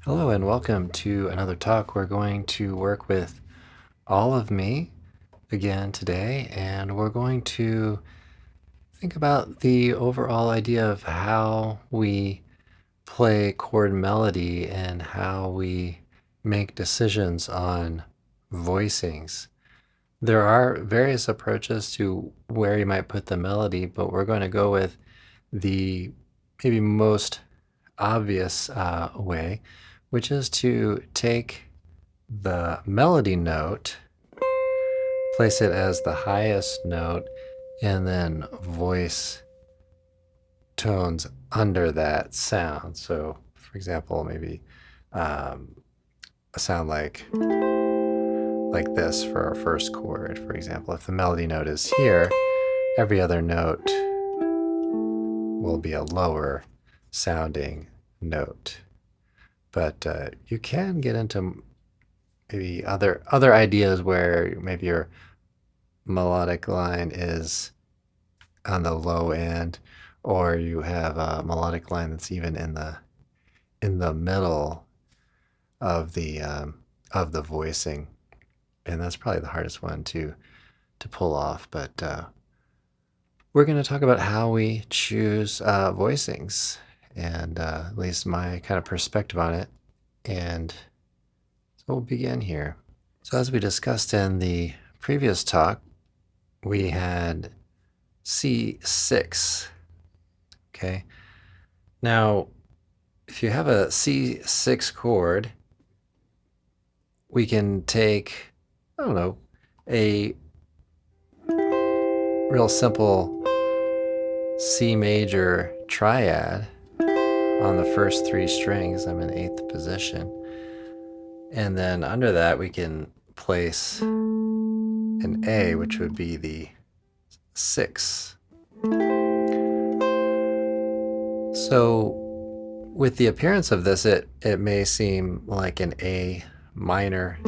Hello and welcome to another talk. We're going to work with all of me again today, and we're going to think about the overall idea of how we play chord melody and how we make decisions on voicings. There are various approaches to where you might put the melody, but we're going to go with the maybe most obvious way, which is to take the melody note, place it as the highest note, and then voice tones under that sound. So, for example, maybe a sound like this for our first chord. For example, if the melody note is here, every other note will be a lower sounding note. But you can get into maybe other ideas where maybe your melodic line is on the low end, or you have a melodic line that's even in the middle of the voicing, and that's probably the hardest one to pull off. But we're going to talk about how we choose voicings, and at least my kind of perspective on it. And so we'll begin here. So as we discussed in the previous talk, we had C6. Okay. Now, if you have a C6 chord, we can take, I don't know, a real simple C major triad on the first three strings. I'm in 8th position. And then under that, we can place an A, which would be the 6. So with the appearance of this, it may seem like an A minor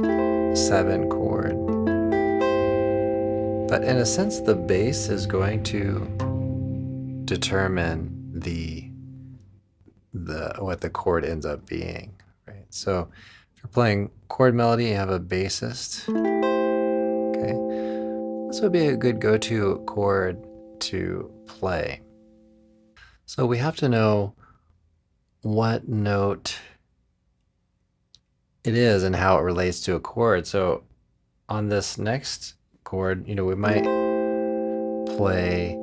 7 chord. But in a sense, the bass is going to determine what the chord ends up being, right? So if you're playing chord melody, you have a bassist. Okay, this would be a good go-to chord to play. So we have to know what note it is and how it relates to a chord. So on this next chord, we might play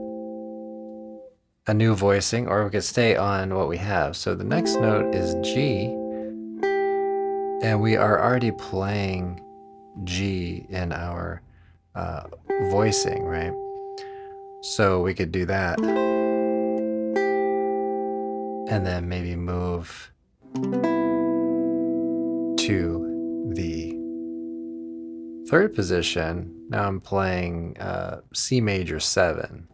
a new voicing, or we could stay on what we have. So the next note is G, and we are already playing G in our voicing, right? So we could do that, and then maybe move to the 3rd position. Now I'm playing C major 7.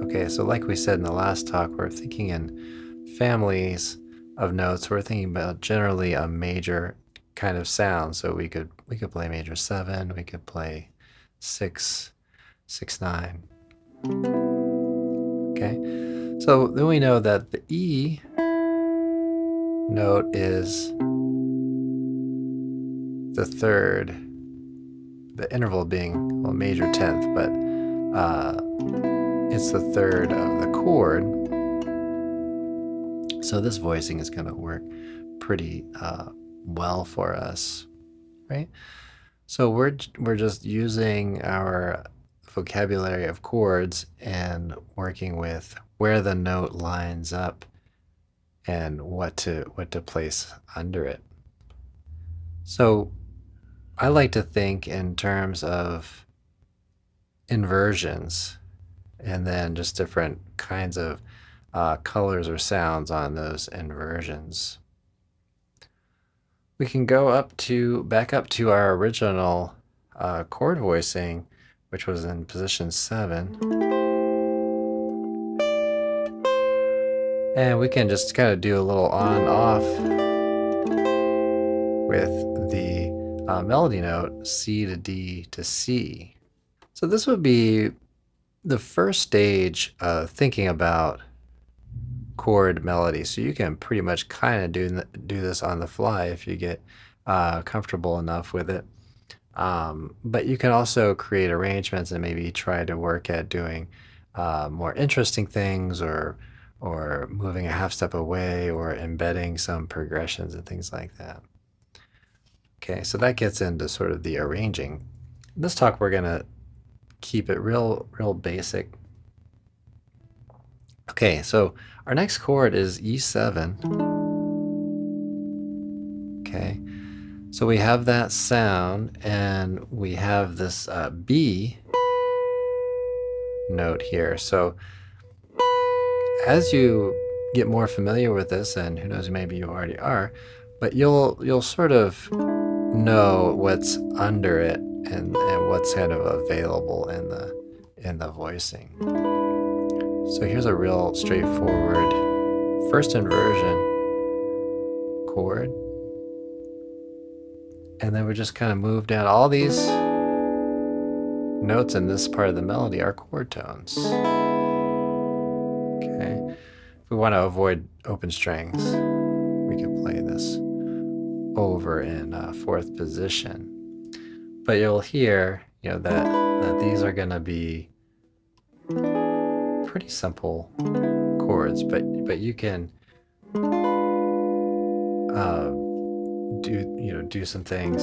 Okay, so like we said in the last talk, we're thinking in families of notes. We're thinking about generally a major kind of sound. So we could play major 7, we could play 6, 6, 9. Okay, so then we know that the E note is the 3rd, the interval being, well, major 10th, but it's the 3rd of the chord. So this voicing is going to work pretty well for us, right? So we're just using our vocabulary of chords and working with where the note lines up and what to place under it. So I like to think in terms of inversions, and then just different kinds of colors or sounds on those inversions. We can go back up to our original chord voicing, which was in position 7. And we can just kind of do a little on-off with the melody note C to D to C. So this would be the first stage of thinking about chord melody. So you can pretty much kind of do this on the fly if you get comfortable enough with it. But you can also create arrangements and maybe try to work at doing more interesting things, or moving a half step away, or embedding some progressions and things like that. Okay, so that gets into sort of the arranging. This talk we're gonna keep it real basic. Okay, so our next chord is E7. Okay, so we have that sound, and we have this B note here. So as you get more familiar with this, and who knows, maybe you already are, but you'll sort of know what's under it, and what's kind of available in the voicing. So here's a real straightforward first inversion chord, and then we just kind of move down. All these notes in this part of the melody are chord tones. Okay, if we want to avoid open strings, we could play this over in fourth position. But you'll hear, that these are going to be pretty simple chords, but you can do some things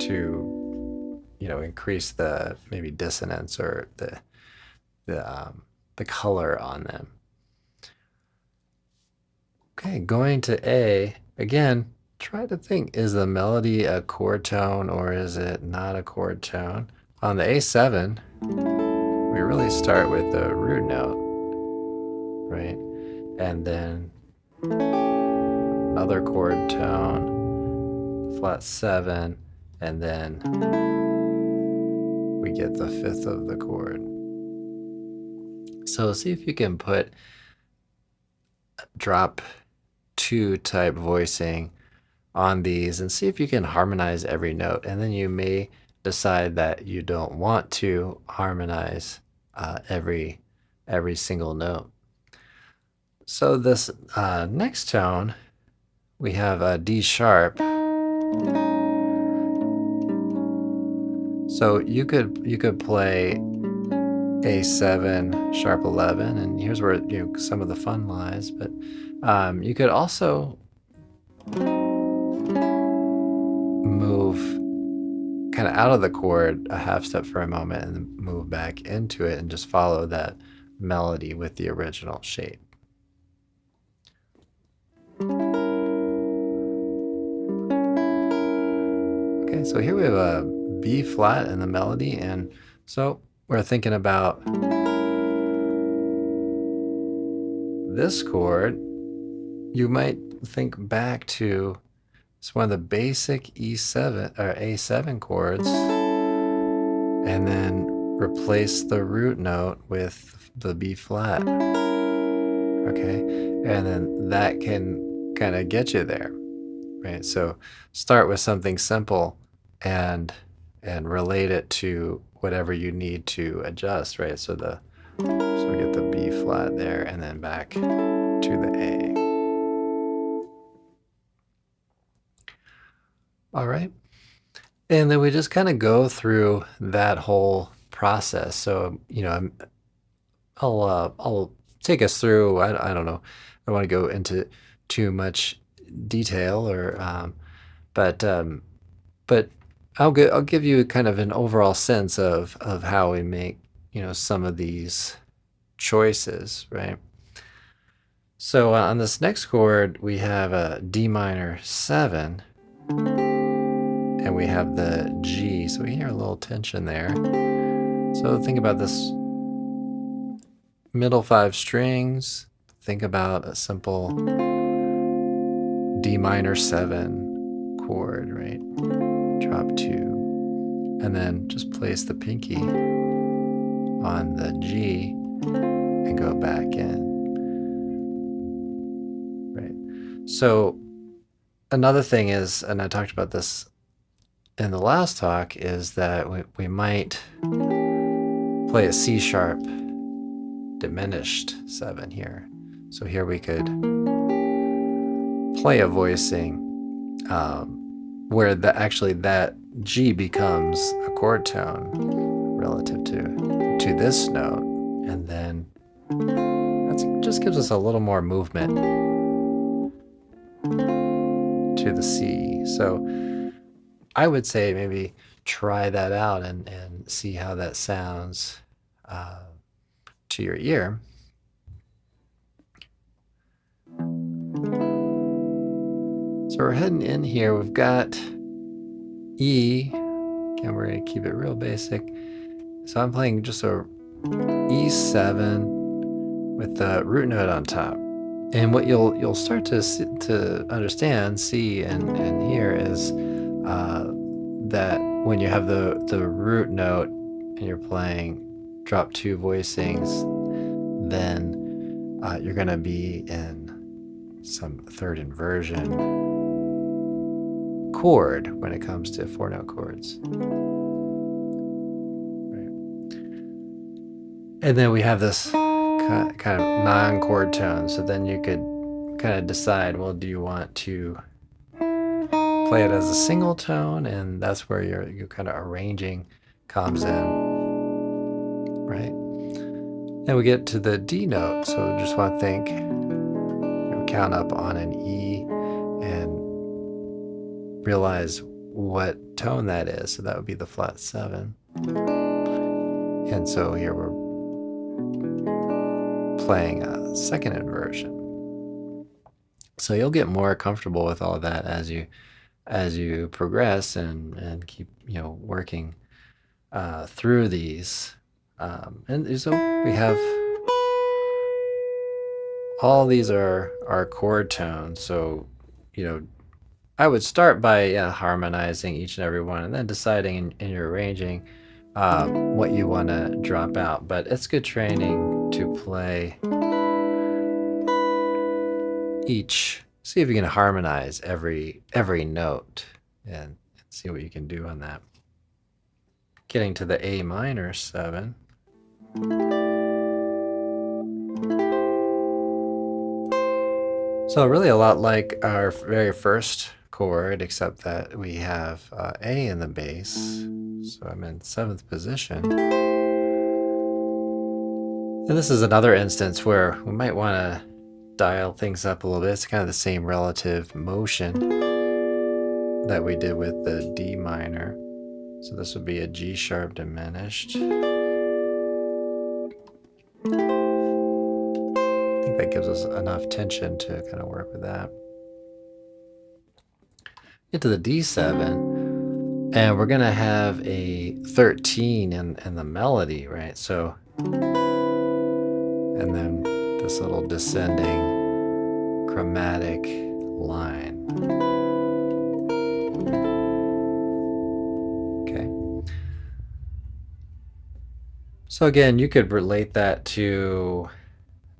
to increase the maybe dissonance, or the color on them. Okay, going to A again. Try to think, is the melody a chord tone or is it not a chord tone? On the A7, we really start with the root note, right? And then another chord tone, flat 7, and then we get the fifth of the chord. So see if you can put drop 2 type voicing on these, and see if you can harmonize every note. And then you may decide that you don't want to harmonize every single note. So this next tone, we have a D sharp. So you could play A7 sharp 11, and here's where some of the fun lies. But you could also move kind of out of the chord a half step for a moment, and then move back into it, and just follow that melody with the original shape. Okay, so here we have a B flat in the melody, and so we're thinking about this chord. You might think back to, it's one of the basic E7 or A7 chords, and then replace the root note with the B flat. Okay, and then that can kind of get you there, right? So start with something simple, and relate it to whatever you need to adjust, right? So we get the B flat there, and then back to the A. All right, and then we just kind of go through that whole process. So I'll take us through. I don't know. I don't want to go into too much detail, but I'll give you kind of an overall sense of how we make some of these choices, right? So on this next chord, we have a D minor 7, and we have the G. So we hear a little tension there. So think about this middle 5 strings. Think about a simple D minor 7 chord, right? Drop 2, and then just place the pinky on the G and go back in, right? So another thing is, and I talked about this in the last talk, is that we might play a C sharp diminished 7 here. So here we could play a voicing where actually that G becomes a chord tone relative to this note, and then that just gives us a little more movement to the C. So I would say maybe try that out and see how that sounds to your ear. So we're heading in here. We've got E. Again, we're going to keep it real basic. So I'm playing just a E7 with the root note on top. And what you'll start to understand, see, and hear is that when you have the root note and you're playing drop 2 voicings, then you're going to be in some third inversion chord when it comes to 4-note chords. Right. And then we have this kind of non-chord tone. So then you could kind of decide, well, do you want to play it as a single tone? And that's where you're kind of arranging comes in, right? Then we get to the D note. So just want to think, count up on an E and realize what tone that is. So that would be the flat 7. And so here we're playing a second inversion. So you'll get more comfortable with all of that as you progress and keep working through these. And so we have all these are chord tones. So I would start by harmonizing each and every one, and then deciding in your arranging what you want to drop out. But it's good training to play each. See if you can harmonize every note and see what you can do on that. Getting to the A minor 7. So really a lot like our very first chord, except that we have A in the bass. So I'm in 7th position. And this is another instance where we might want to dial things up a little bit. It's kind of the same relative motion that we did with the D minor. So this would be a G sharp diminished. I think that gives us enough tension to kind of work with that. Get to the D7, and we're going to have a 13 in the melody, right? So, and then this little descending chromatic line. Okay. So again, you could relate that to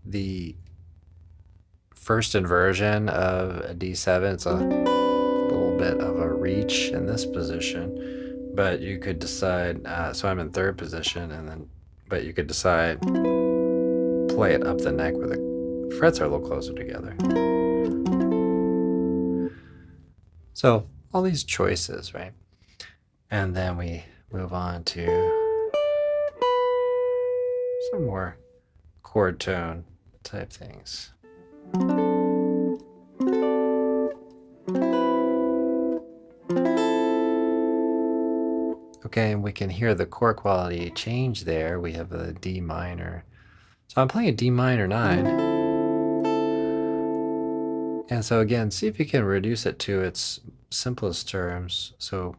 the first inversion of a D7. It's a little bit of a reach in this position, but you could decide, so I'm in 3rd position, but you could decide play it up the neck where the frets are a little closer together. So all these choices, right? And then we move on to some more chord tone type things. Okay, and we can hear the chord quality change there. We have a D minor. So I'm playing a D minor 9. And so again, see if you can reduce it to its simplest terms. So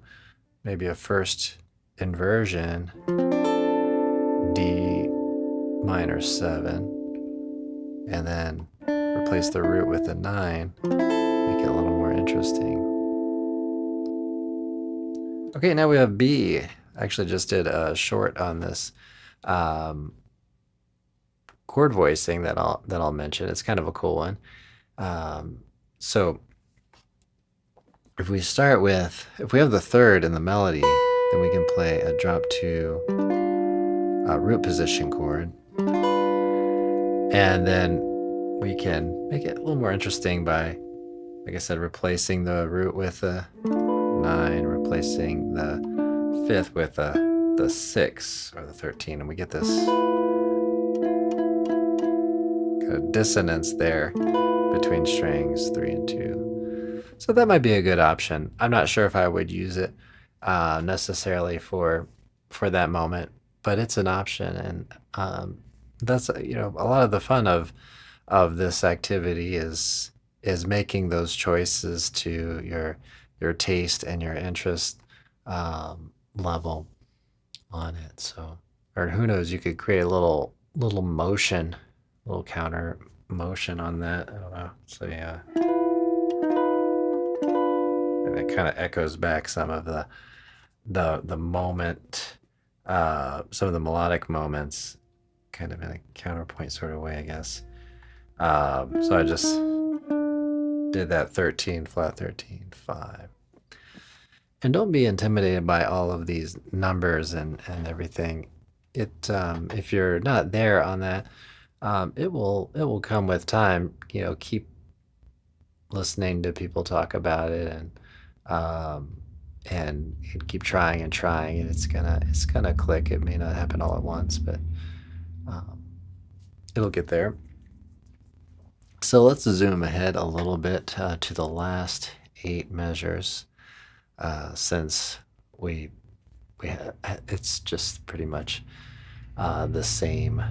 maybe a first inversion, D minor 7, and then replace the root with a 9, make it a little more interesting. Okay, now we have B. I actually just did a short on this chord voicing that I'll mention. It's kind of a cool one. So if we have the 3rd in the melody, then we can play a drop 2 root position chord. And then we can make it a little more interesting by, like I said, replacing the root with a 9, replacing the 5th with the 6 or the 13, and we get this kind of dissonance there between strings 3 and 2. So that might be a good option. I'm not sure if I would use it necessarily for that moment, but it's an option, and that's a lot of the fun of this activity is making those choices to your taste and your interest level on it. So, or who knows, you could create a little motion, little counter motion on that. I don't know. So yeah, and it kind of echoes back some of the moment, some of the melodic moments, kind of in a counterpoint sort of way, I guess. So I just did that 13, flat 13, 5. And don't be intimidated by all of these numbers and everything. It if you're not there on that, it will come with time. Keep listening to people talk about it, and keep trying and trying, and it's gonna click. It may not happen all at once, but it'll get there. So let's zoom ahead a little bit to the last 8 measures, since it's just pretty much the same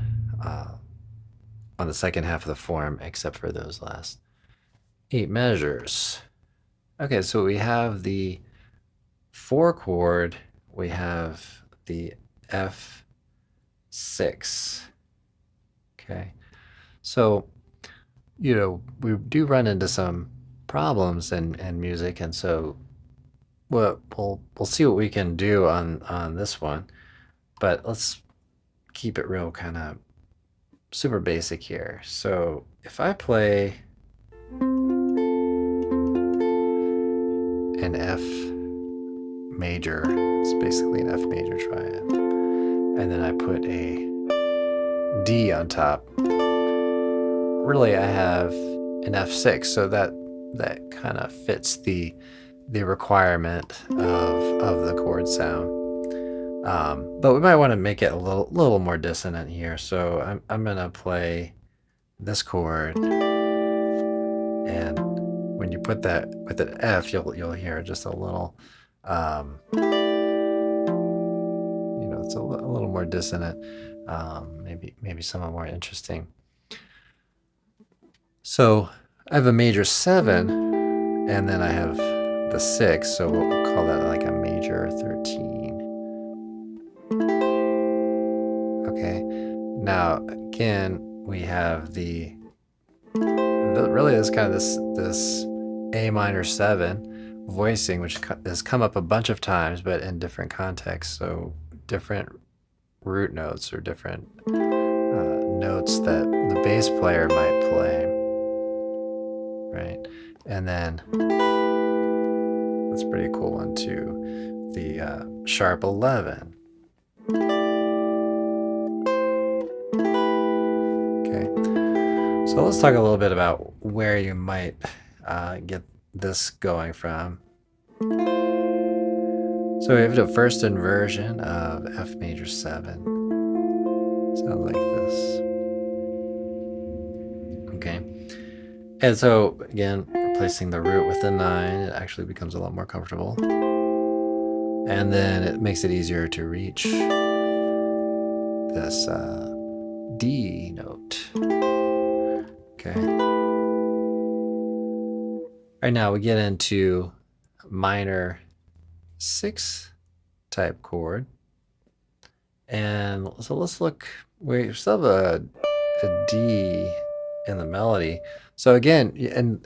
on the second half of the form, except for those last 8 measures. Okay, so we have the 4 chord, we have the F6. Okay, so we do run into some problems in music, and so we'll see what we can do on this one, but let's keep it real kind of super basic here. So if I play an F major, it's basically an F major triad, and then I put a D on top, really I have an F6, so that kind of fits the requirement of the chord sound. But we might want to make it a little more dissonant here. So I'm gonna play this chord, and when you put that with an F, you'll hear just a little, it's a little more dissonant, maybe somewhat more interesting. So I have a major 7, and then I have the 6, so we'll call that like a major 13. Okay, now again we have really this kind of this A minor 7 voicing, which has come up a bunch of times, but in different contexts. So different root notes or different notes that the bass player might play, right? And then that's a pretty cool one too, the sharp 11. So let's talk a little bit about where you might get this going from. So we have the first inversion of F major 7. Sounds like this. Okay. And so again, replacing the root with the 9, it actually becomes a lot more comfortable. And then it makes it easier to reach this D note. Okay. All right, now we get into minor 6 type chord. And so let's look, we still have a D in the melody. So again,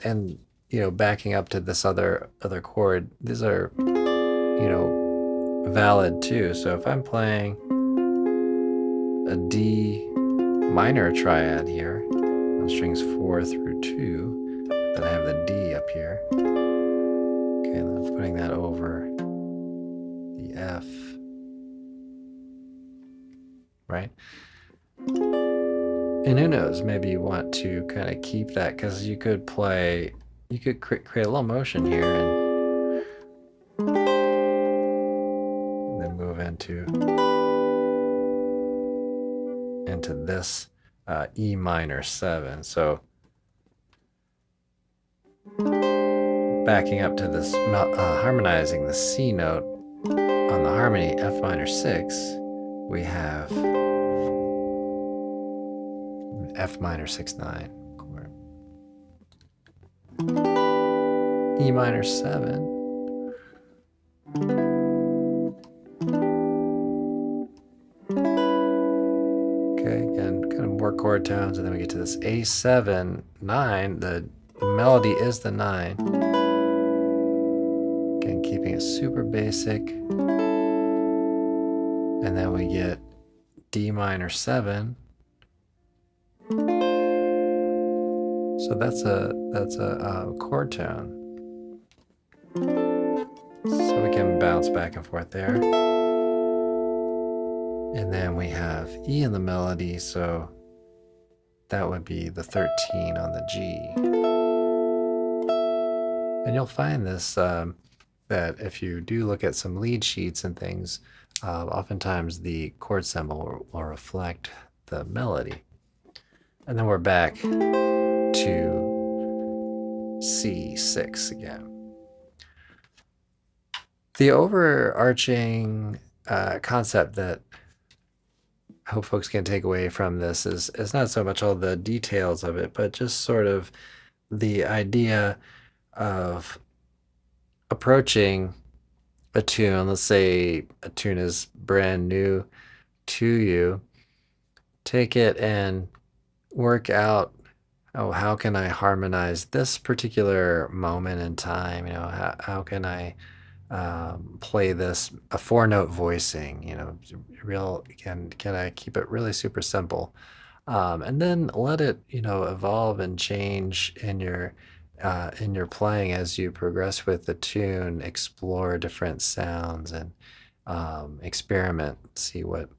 and backing up to this other chord, these are, valid too. So if I'm playing a D minor triad here on strings 4 through 2, then I have the D up here. Okay, then I'm putting that over the F, right? And who knows, maybe you want to kind of keep that, because you could create a little motion here and then move into this E minor 7. So backing up to this, harmonizing the C note on the harmony F minor 6, we have F minor 6/9 chord, E minor 7, okay, again, kind of more chord tones, and then we get to this A7 9. The melody is the 9. Again, keeping it super basic. And then we get D minor 7. So that's a chord tone. So we can bounce back and forth there. And then we have E in the melody, so that would be the 13 on the G. And you'll find this, that if you do look at some lead sheets and things, oftentimes the chord symbol will reflect the melody. And then we're back to C6 again. The overarching concept that I hope folks can take away from this is not so much all the details of it, but just sort of the idea of approaching a tune. Let's say a tune is brand new to you. Take it and work out, oh, how can I harmonize this particular moment in time? How can I play this a 4-note voicing? Can I keep it really super simple? And then let it, evolve and change in your playing as you progress with the tune. Explore different sounds and experiment. See what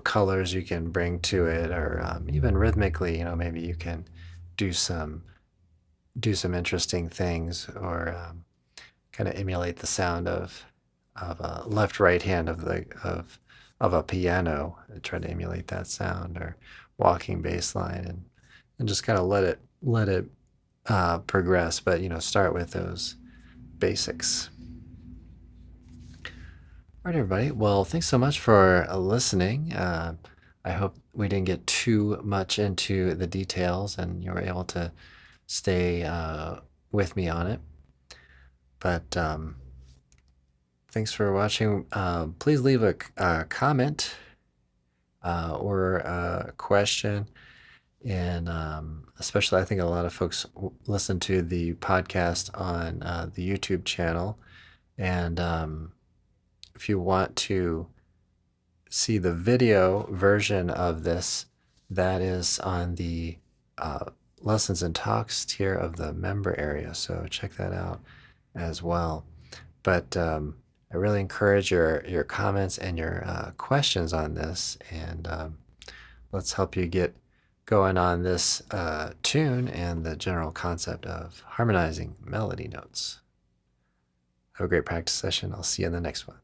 colors you can bring to it, or even rhythmically. Maybe you can do some interesting things, or kind of emulate the sound of a left right hand of a piano, and try to emulate that sound, or walking bass line, and just kind of let it progress, but start with those basics. All right, everybody. Well, thanks so much for listening. I hope we didn't get too much into the details and you were able to stay with me on it. But thanks for watching. Please leave a comment or a question. And especially, I think a lot of folks listen to the podcast on the YouTube channel. And if you want to see the video version of this, that is on the lessons and talks tier of the member area. So check that out as well. But I really encourage your comments and your questions on this, and let's help you get going on this tune and the general concept of harmonizing melody notes. Have a great practice session. I'll see you in the next one.